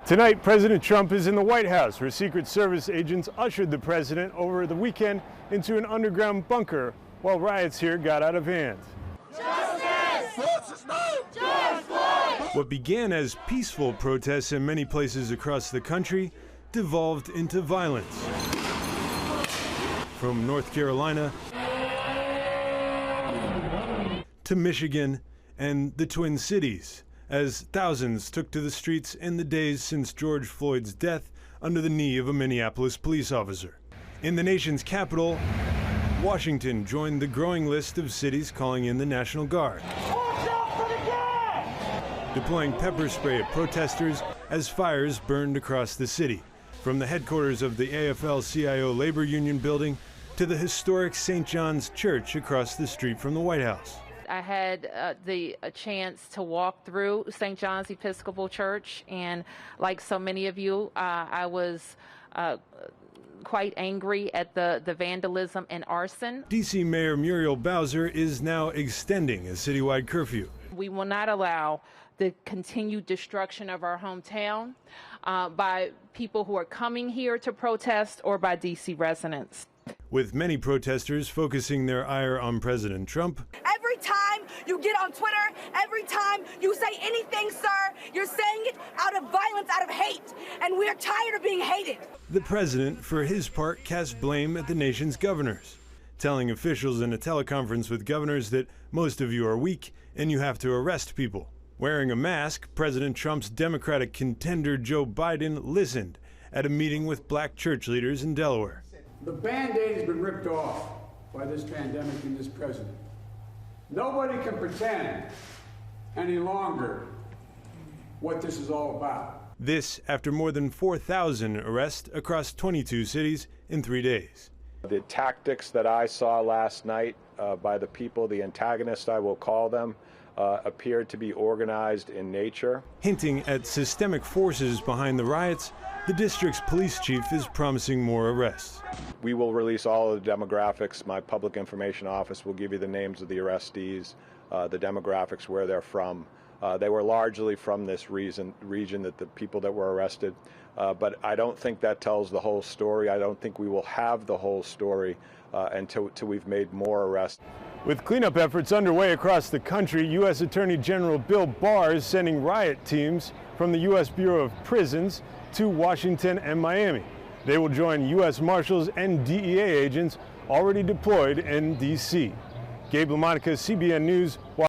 Tonight, President Trump is in the White House, where Secret Service agents ushered the president over the weekend into an underground bunker while riots here got out of hand. Justice! George Floyd! What began as peaceful protests in many places across the country devolved into violence. From North Carolina to Michigan and the Twin Cities, as thousands took to the streets in the days since George Floyd's death under the knee of a Minneapolis police officer. In the nation's capital, Washington joined the growing list of cities calling in the National Guard, deploying pepper spray at protesters as fires burned across the city, from the headquarters of the AFL-CIO labor union building to the historic St. John's Church across the street from the White House. I had a chance to walk through St. John's Episcopal Church, and like so many of you, I was quite angry at the vandalism and arson. D.C. Mayor Muriel Bowser is now extending a citywide curfew. We will not allow the continued destruction of our hometown by people who are coming here to protest or by D.C. residents. With many protesters focusing their ire on President Trump. Every time you get on Twitter, every time you say anything, sir, you're saying it out of violence, out of hate, and we're tired of being hated. The president, for his part, cast blame at the nation's governors, telling officials in a teleconference with governors that most of you are weak and you have to arrest people. Wearing a mask, President Trump's Democratic contender Joe Biden listened at a meeting with black church leaders in Delaware. The Band-Aid has been ripped off by this pandemic and this president. Nobody can pretend any longer what this is all about. This after more than 4,000 arrests across 22 cities in 3 days. The tactics that I saw last night by the people, the antagonists I will call them, appeared to be organized in nature. Hinting at systemic forces behind the riots, the district's police chief is promising more arrests. We will release all of the demographics. My public information office will give you the names of the arrestees, the demographics, where they're from. They were largely from this region, that the people that were arrested. But I don't think that tells the whole story. I don't think we will have the whole story until we've made more arrests. With cleanup efforts underway across the country, U.S. Attorney General Bill Barr is sending riot teams from the U.S. Bureau of Prisons to Washington and Miami. They will join U.S. Marshals and DEA agents already deployed in D.C. Gabe LaMonica, CBN News.